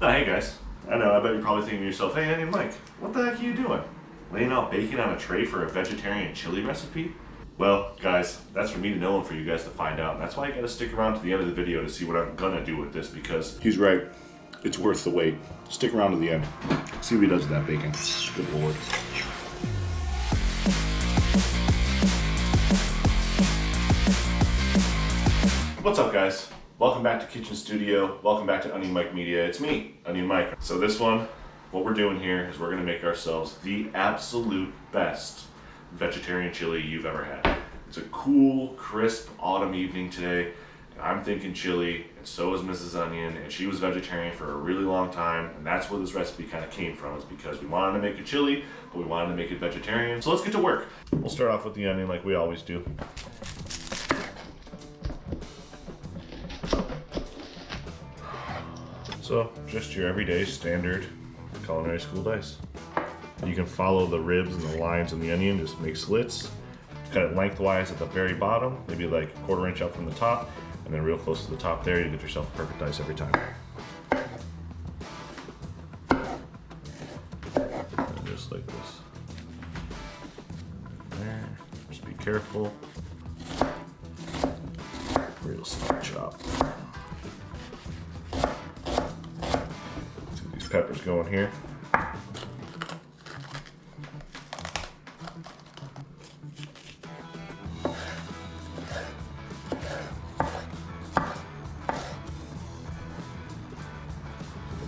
Hey guys. I know, I bet you're probably thinking to yourself, hey Andy and Mike, what the heck are you doing? Laying out bacon on a tray for a vegetarian chili recipe? Well, guys, that's for me to know and for you guys to find out. And that's why you gotta stick around to the end of the video to see what I'm gonna do with this, because he's right. It's worth the wait. Stick around to the end. See what he does with that bacon. Good lord. What's up, guys? Welcome back to Kitchen Studio. Welcome back to Onion Mike Media. It's me, Onion Mike. So this one, what we're doing here is we're gonna make ourselves the absolute best vegetarian chili you've ever had. It's a cool, crisp autumn evening today. And I'm thinking chili, and so is Mrs. Onion, and she was vegetarian for a really long time, and that's where this recipe kind of came from, is because we wanted to make a chili, but we wanted to make it vegetarian. So let's get to work. We'll start off with the onion like we always do. So, just your everyday standard culinary school dice. You can follow the ribs and the lines in the onion, just make slits. Cut it lengthwise at the very bottom, maybe like a 1/4 inch up from the top, and then real close to the top there, you get yourself a perfect dice every time. And just like this. There. Just be careful. Real small chop. Peppers going here.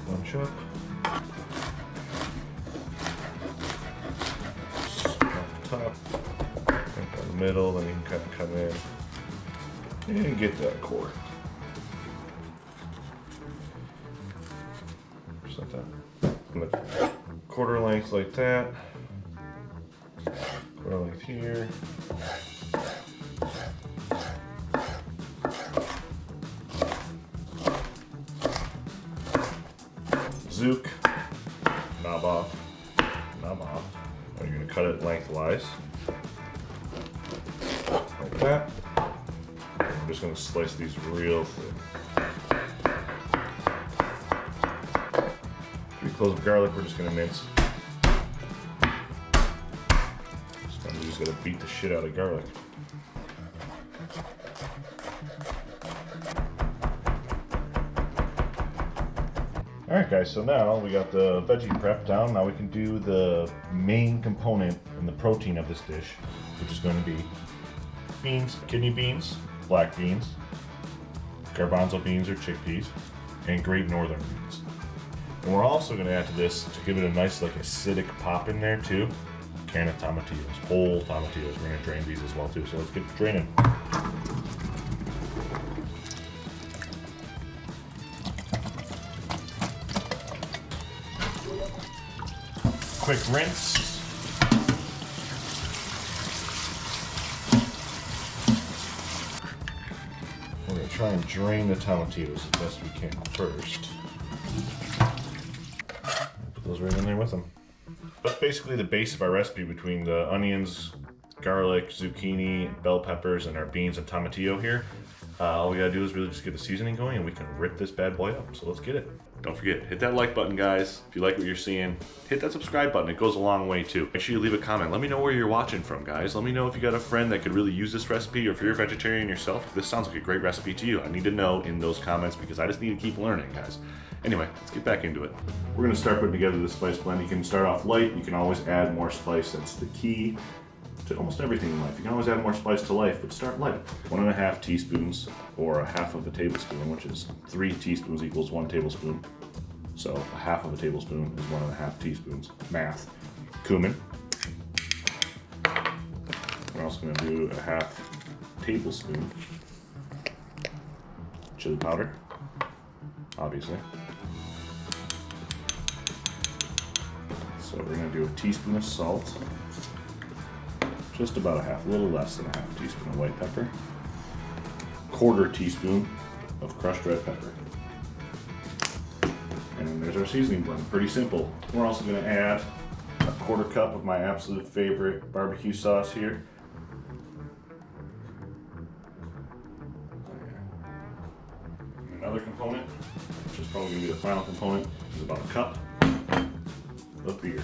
Bunch up. Off the top. Right down the middle, then you can kind of come in and get that core. Like that. 1/4 length like that. 1/4 length here. Zook. Knob off. Knob off. Now you're going to cut it lengthwise. Like that. I'm just going to slice these real thin. Cloves of garlic, we're just gonna mince. Sometimes you just gotta beat the shit out of garlic. Alright guys, so now we got the veggie prep down. Now we can do the main component and the protein of this dish, which is going to be beans, kidney beans, black beans, garbanzo beans or chickpeas, and great northern beans. And we're also going to add to this, to give it a nice like acidic pop in there too, a can of tomatillos, whole tomatillos. We're going to drain these as well too, so let's get draining. Quick rinse. We're going to try and drain the tomatillos as best we can first. Those right in there with them. That's basically the base of our recipe between the onions, garlic, zucchini, bell peppers, and our beans and tomatillo here. All we gotta do is really just get the seasoning going and we can rip this bad boy up. So let's get it. Don't forget, hit that like button, guys. If you like what you're seeing, hit that subscribe button. It goes a long way too. Make sure you leave a comment. Let me know where you're watching from, guys. Let me know if you got a friend that could really use this recipe, or if you're a vegetarian yourself, if this sounds like a great recipe to you. I need to know in those comments because I just need to keep learning, guys. Anyway, let's get back into it. We're gonna start putting together the spice blend. You can start off light. You can always add more spice. That's the key to almost everything in life. You can always add more spice to life, but start light. 1.5 teaspoons, or 1/2 of a tablespoon, which is 3 teaspoons equals 1 tablespoon. So 1/2 of a tablespoon is 1.5 teaspoons. Math. Cumin. We're also gonna do 1/2 tablespoon chili powder, obviously. So we're gonna do a teaspoon of salt, just about a little less than 1/2 teaspoon of white pepper, 1/4 teaspoon of crushed red pepper. And then there's our seasoning blend, pretty simple. We're also gonna add a 1/4 cup of my absolute favorite barbecue sauce here. Another component, which is probably gonna be the final component, is about a cup of beer.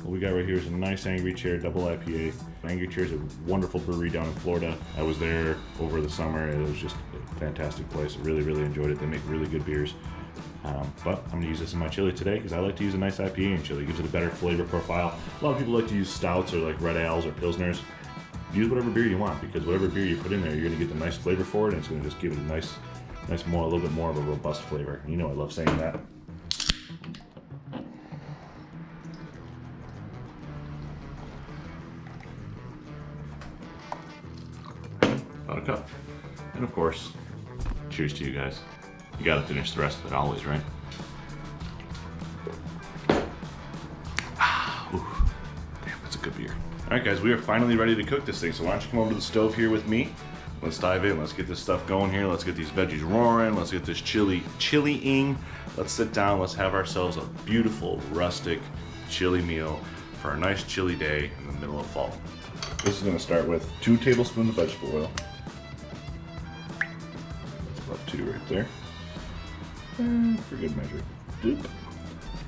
What we got right here is a nice Angry Chair double IPA. Angry Chair is a wonderful brewery down in Florida. I was there over the summer. It was just a fantastic place. I really, really enjoyed it. They make really good beers. But I'm gonna use this in my chili today because I like to use a nice IPA in chili. It gives it a better flavor profile. A lot of people like to use stouts or like red ales or pilsners. Use whatever beer you want because whatever beer you put in there, you're gonna get the nice flavor for it, and it's gonna just give it a nice more, a little bit more of a robust flavor. You know I love saying that. About a cup. And of course, cheers to you guys. You gotta finish the rest of it always, right? Ooh, damn, that's a good beer. All right, guys, we are finally ready to cook this thing. So why don't you come over to the stove here with me? Let's dive in. Let's get this stuff going here. Let's get these veggies roaring. Let's get this chili-ing. Let's sit down. Let's have ourselves a beautiful, rustic chili meal for a nice chilly day in the middle of fall. This is gonna start with 2 tablespoons of vegetable oil. That's about 2 right there. For good measure. Doop.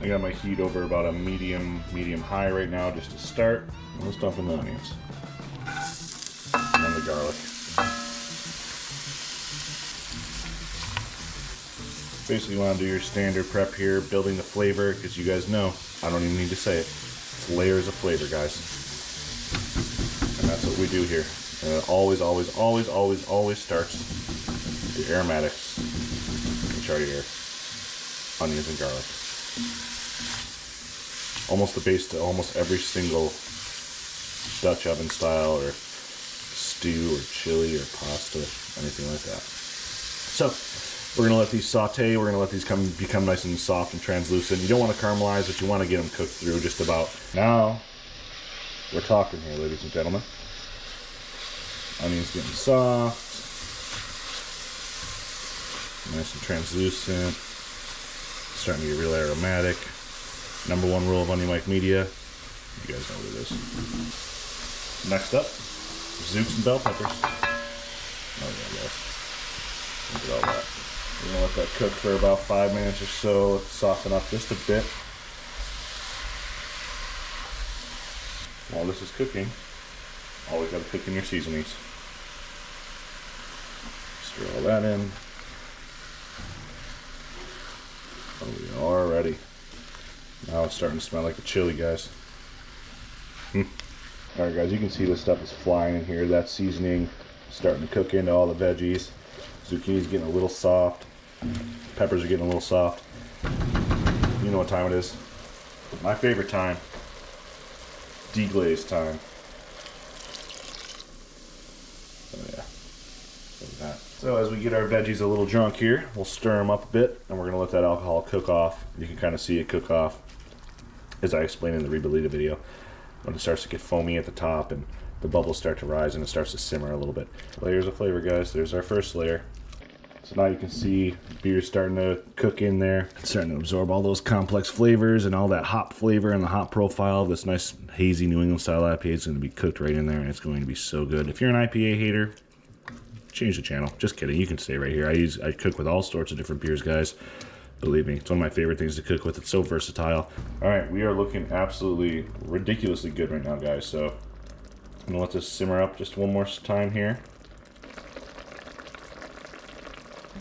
I got my heat over about a medium high right now just to start. And let's dump in the onions. And then the garlic. Basically you want to do your standard prep here, building the flavor, because you guys know, I don't even need to say it, it's layers of flavor, guys. And that's what we do here. And it always starts with the aromatics, which are your onions and garlic. Almost the base to almost every single Dutch oven style or stew or chili or pasta, anything like that. So we're gonna let these saute. We're gonna let these become nice and soft and translucent. You don't want to caramelize, but you want to get them cooked through just about. Now we're talking here, ladies and gentlemen. Onions getting soft, nice and translucent. Starting to get real aromatic. Number 1 rule of Onion Mike Media. You guys know what it is. Next up, zooks and bell peppers. Oh yeah, guys. Look at all that. We're gonna let that cook for about 5 minutes or so. Let it soften up just a bit. While this is cooking, always gotta cook in your seasonings. Stir all that in. Oh, we are ready. Now it's starting to smell like the chili, guys. Alright guys, you can see this stuff is flying in here. That seasoning starting to cook into all the veggies. Zucchini's getting a little soft. Peppers are getting a little soft. You know what time it is. My favorite time. Deglaze time. Oh yeah. Look at that. So as we get our veggies a little drunk here, we'll stir them up a bit, and we're going to let that alcohol cook off. You can kind of see it cook off, as I explained in the Rebelita video, when it starts to get foamy at the top and the bubbles start to rise and it starts to simmer a little bit. Layers of flavor, guys. There's our first layer. So now you can see beer's starting to cook in there. It's starting to absorb all those complex flavors and all that hop flavor and the hop profile of this nice hazy New England style IPA is going to be cooked right in there, and it's going to be so good. If you're an IPA hater, change the channel. Just kidding. You can stay right here. I cook with all sorts of different beers, guys. Believe me, it's one of my favorite things to cook with. It's so versatile. All right, we are looking absolutely ridiculously good right now, guys. So I'm gonna let this simmer up just one more time here.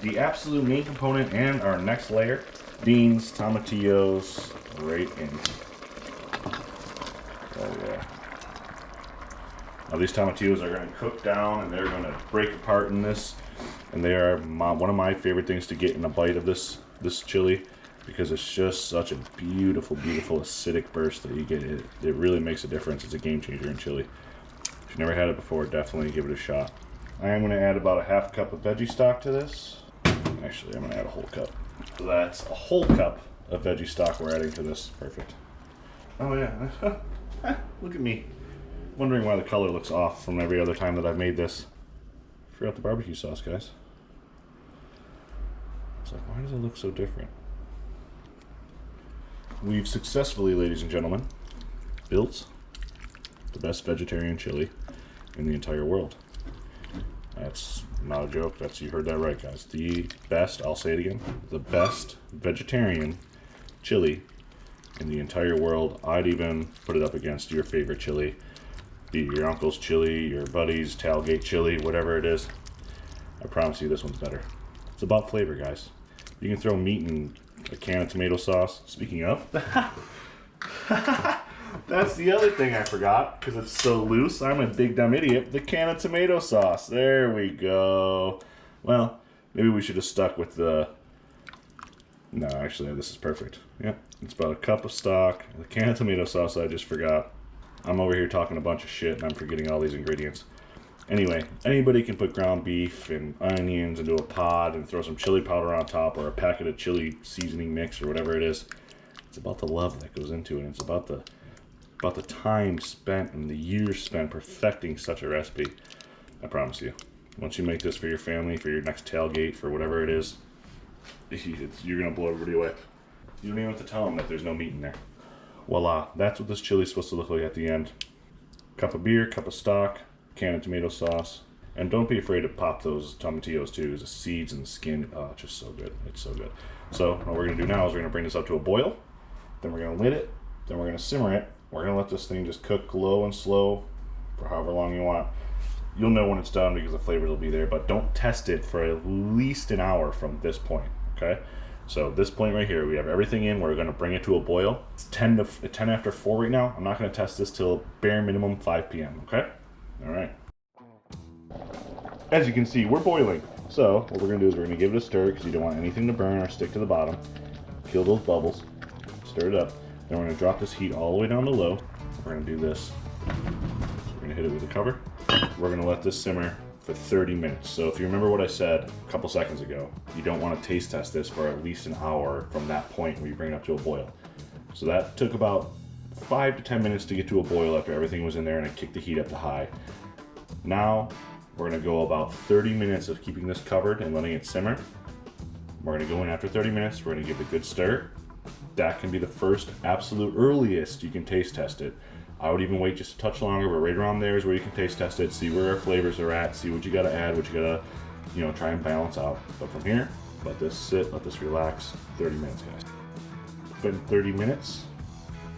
The absolute main component and our next layer, beans, tomatillos, right in. Oh yeah. Now these tomatillos are going to cook down and they're going to break apart in this, and they are one of my favorite things to get in a bite of this chili, because it's just such a beautiful acidic burst that you get. It really makes a difference. It's a game changer in chili. If you've never had it before, definitely give it a shot. I am going to add about a half cup of veggie stock to this. Actually, I'm going to add a whole cup. So that's a whole cup of veggie stock we're adding to this. Perfect. Oh yeah, look at me. Wondering why the color looks off from every other time that I've made this. Forgot the barbecue sauce, guys. It's like, why does it look so different? We've successfully, ladies and gentlemen, built the best vegetarian chili in the entire world. That's not a joke. You heard that right, guys. The best, I'll say it again, the best vegetarian chili in the entire world. I'd even put it up against your favorite chili. Be it your uncle's chili, your buddy's tailgate chili, whatever it is. I promise you this one's better. It's about flavor, guys. You can throw meat in a can of tomato sauce. Speaking of, that's the other thing I forgot, because it's so loose. I'm a big dumb idiot. The can of tomato sauce. There we go. Well, maybe we should have stuck with the... No, actually, this is perfect. Yep, it's about a cup of stock, the can of tomato sauce I just forgot. I'm over here talking a bunch of shit, and I'm forgetting all these ingredients. Anyway, anybody can put ground beef and onions into a pot and throw some chili powder on top, or a packet of chili seasoning mix, or whatever it is. It's about the love that goes into it, and it's about the time spent and the years spent perfecting such a recipe. I promise you. Once you make this for your family, for your next tailgate, for whatever it is, you're going to blow everybody away. You don't even have to tell them that there's no meat in there. Voila, that's what this chili is supposed to look like at the end. Cup of beer, cup of stock, can of tomato sauce. And don't be afraid to pop those tomatillos too, the seeds and the skin. Oh, it's just so good. It's so good. So what we're going to do now is we're going to bring this up to a boil. Then we're going to lid it. Then we're going to simmer it. We're going to let this thing just cook low and slow for however long you want. You'll know when it's done because the flavors will be there, but don't test it for at least an hour from this point, okay? So this point right here, we have everything in. We're going to bring it to a boil. It's 10 after 4 right now. I'm not going to test this till bare minimum 5 p.m., okay? All right. As you can see, we're boiling. So what we're going to do is we're going to give it a stir because you don't want anything to burn or stick to the bottom. Kill those bubbles. Stir it up. Then we're going to drop this heat all the way down to low. We're going to do this. We're going to hit it with a cover. We're going to let this simmer for 30 minutes. So if you remember what I said a couple seconds ago, you don't want to taste test this for at least an hour from that point where you bring it up to a boil. So that took about 5 to 10 minutes to get to a boil after everything was in there and I kicked the heat up to high. Now we're going to go about 30 minutes of keeping this covered and letting it simmer. We're going to go in after 30 minutes. We're going to give it a good stir. That can be the first absolute earliest you can taste test it. I would even wait just a touch longer, but right around there is where you can taste test it, see where our flavors are at, see what you gotta add, what you gotta, try and balance out. But from here, let this sit, let this relax. 30 minutes, guys. It's been 30 minutes,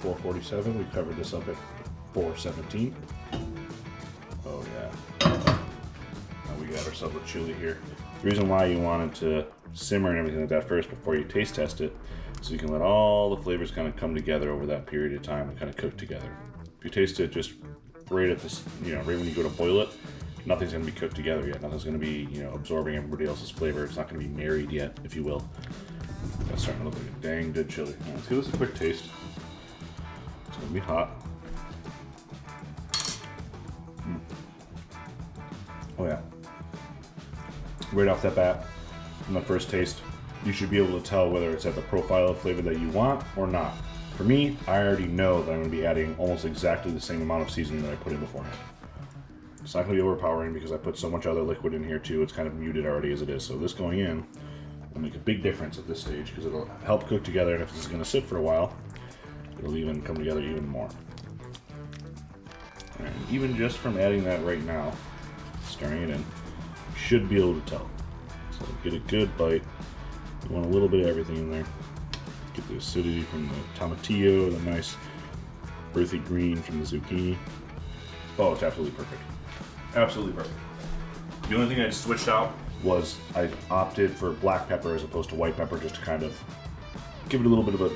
4:47. We covered this up at 4:17. Oh yeah. Now we got ourselves a chili here. The reason why you want it to simmer and everything like that first before you taste test it, so you can let all the flavors kind of come together over that period of time and kind of cook together. If you taste it just right at this, right when you go to boil it, nothing's going to be cooked together yet. Nothing's going to be, absorbing everybody else's flavor. It's not going to be married yet, if you will. That's starting to look like a dang good chili. Now, let's give this a quick taste. It's going to be hot. Oh yeah. Right off that bat, from the first taste, you should be able to tell whether it's at the profile of flavor that you want or not. For me, I already know that I'm going to be adding almost exactly the same amount of seasoning that I put in beforehand. It's not going to be overpowering because I put so much other liquid in here too. It's kind of muted already as it is. So this going in will make a big difference at this stage because it'll help cook together. And if this is going to sit for a while, it'll even come together even more. And even just from adding that right now, stirring it in, you should be able to tell. So get a good bite. You want a little bit of everything in there. Get the acidity from the tomatillo, the nice earthy green from the zucchini. Oh, it's absolutely perfect. Absolutely perfect. The only thing I switched out was I opted for black pepper as opposed to white pepper just to kind of give it a little bit of a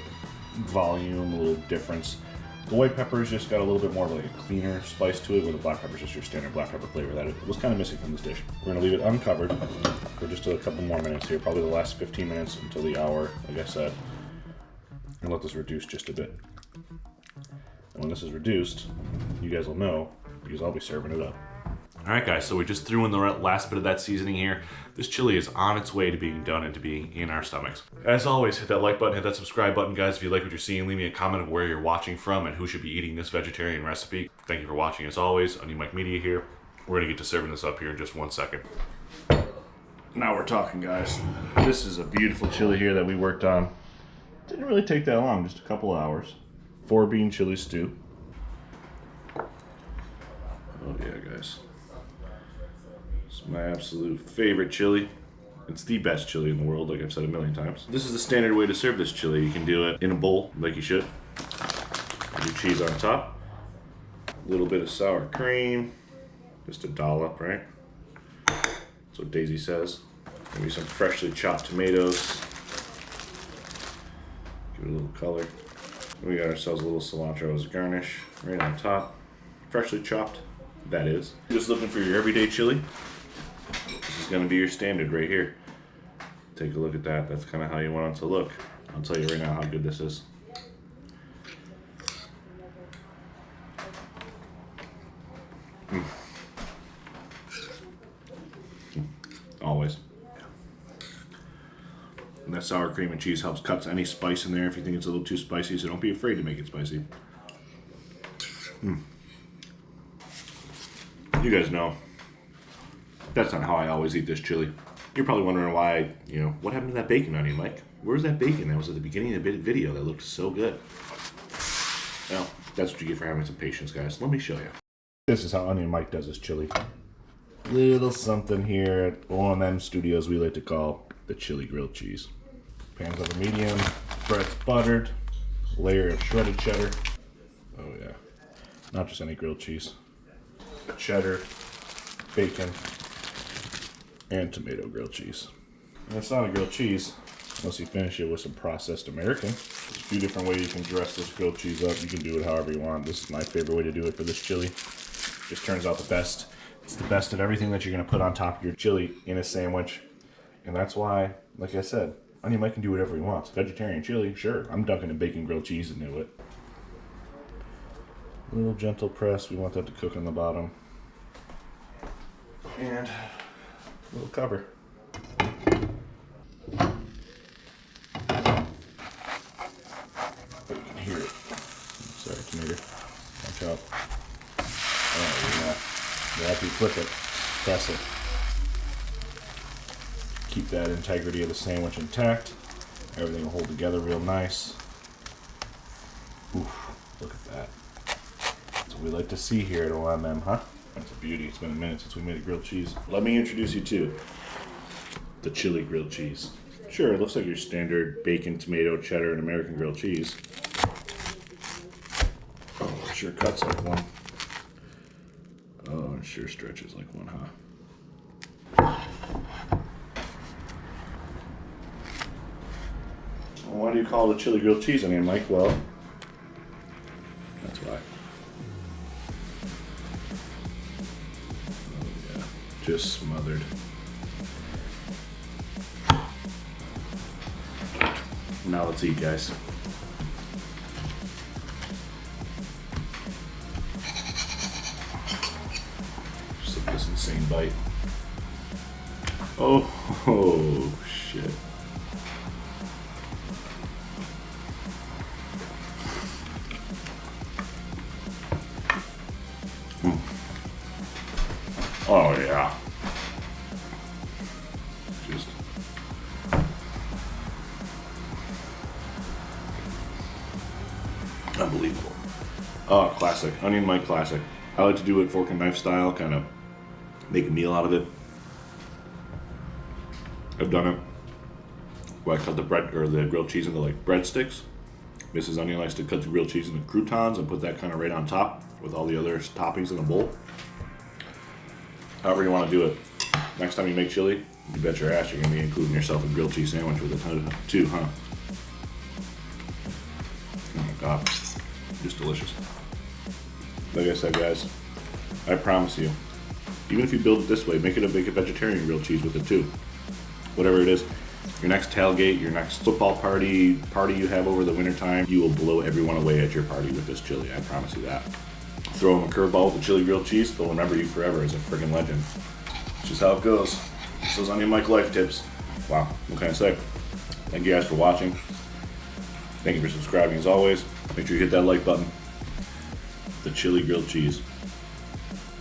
volume, a little difference. The white pepper's just got a little bit more of like a cleaner spice to it, where the black pepper's just your standard black pepper flavor that it was kind of missing from this dish. We're gonna leave it uncovered for just a couple more minutes here, probably the last 15 minutes until the hour, like I said. And let this reduce just a bit. And when this is reduced, you guys will know because I'll be serving it up. All right, guys, so we just threw in the last bit of that seasoning here. This chili is on its way to being done and to being in our stomachs. As always, hit that like button, hit that subscribe button, guys. If you like what you're seeing, leave me a comment of where you're watching from and who should be eating this vegetarian recipe. Thank you for watching, as always. Onion Mike Media here. We're gonna get to serving this up here in just 1 second. Now we're talking, guys. This is a beautiful chili here that we worked on. Didn't really take that long, just a couple hours. 4-bean chili stew. Oh yeah, guys. My absolute favorite chili. It's the best chili in the world, like I've said a million times. This is the standard way to serve this chili. You can do it in a bowl, like you should. Put your cheese on top. A little bit of sour cream. Just a dollop, right? That's what Daisy says. Maybe some freshly chopped tomatoes. Give it a little color. We got ourselves a little cilantro as a garnish, right on top. Freshly chopped, that is. Just looking for your everyday chili. This is gonna be your standard right here. Take a look at that. That's kind of how you want it to look. I'll tell you right now how good this is. Always. And that sour cream and cheese helps cut any spice in there if you think it's a little too spicy, so don't be afraid to make it spicy. You guys know, that's not how I always eat this chili. You're probably wondering why, what happened to that bacon onion, Mike? Where's that bacon that was at the beginning of the video that looked so good? Well, that's what you get for having some patience, guys. Let me show you. This is how Onion Mike does his chili. Little something here at O&M Studios we like to call the chili grilled cheese. Pan's over medium, bread's buttered, layer of shredded cheddar. Oh yeah, not just any grilled cheese. Cheddar, bacon, and tomato grilled cheese. And it's not a grilled cheese unless you finish it with some processed American. There's a few different ways you can dress this grilled cheese up. You can do it however you want. This is my favorite way to do it for this chili. Just turns out the best. It's the best of everything that you're gonna put on top of your chili in a sandwich. And that's why, like I said, Onion Mike can do whatever he wants. Vegetarian chili, sure. I'm dunking a bacon grilled cheese into it. A little gentle press. We want that to cook on the bottom. And a little cover. You can hear it. Sorry, tomato. Watch out. Oh, yeah. After you flip it, press it. Keep that integrity of the sandwich intact. Everything will hold together real nice. Oof, look at that. That's what we like to see here at O&M, huh? That's a beauty. It's been a minute since we made a grilled cheese. Let me introduce you to the chili grilled cheese. Sure, it looks like your standard bacon, tomato, cheddar, and American grilled cheese. Oh, it sure cuts like one. Oh, it sure stretches like one, huh? Well, why do you call it a chili grilled cheese, Onion Mike? Well, that's why. Oh yeah, just smothered. Now let's eat, guys. Just look at this insane bite. Oh shit. Oh yeah. Just unbelievable. Oh, classic. Onion Mike classic. I like to do it fork and knife style, kind of make a meal out of it. I've done it where I cut the bread or the grilled cheese into like breadsticks. Mrs. Onion likes to cut the grilled cheese into croutons and put that kind of right on top with all the other toppings in a bowl. However you want to do it. Next time you make chili, you bet your ass you're going to be including yourself a grilled cheese sandwich with it too, huh? Oh my god. Just delicious. Like I said, guys, I promise you, even if you build it this way, make a vegetarian grilled cheese with it too. Whatever it is, your next tailgate, your next football party you have over the wintertime, you will blow everyone away at your party with this chili, I promise you that. Throw them a curveball with the chili grilled cheese, they'll remember you forever as a friggin' legend. It's just how it goes. It's those Onion Mike life tips. Wow, what can I say? Thank you guys for watching. Thank you for subscribing as always. Make sure you hit that like button. The chili grilled cheese.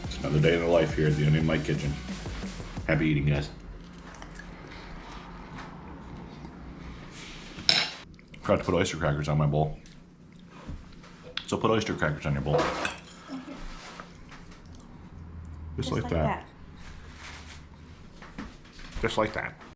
It's another day in the life here at the Onion Mike kitchen. Happy eating, guys. Forgot to put oyster crackers on my bowl. So put oyster crackers on your bowl. Okay. Just like that. just like that.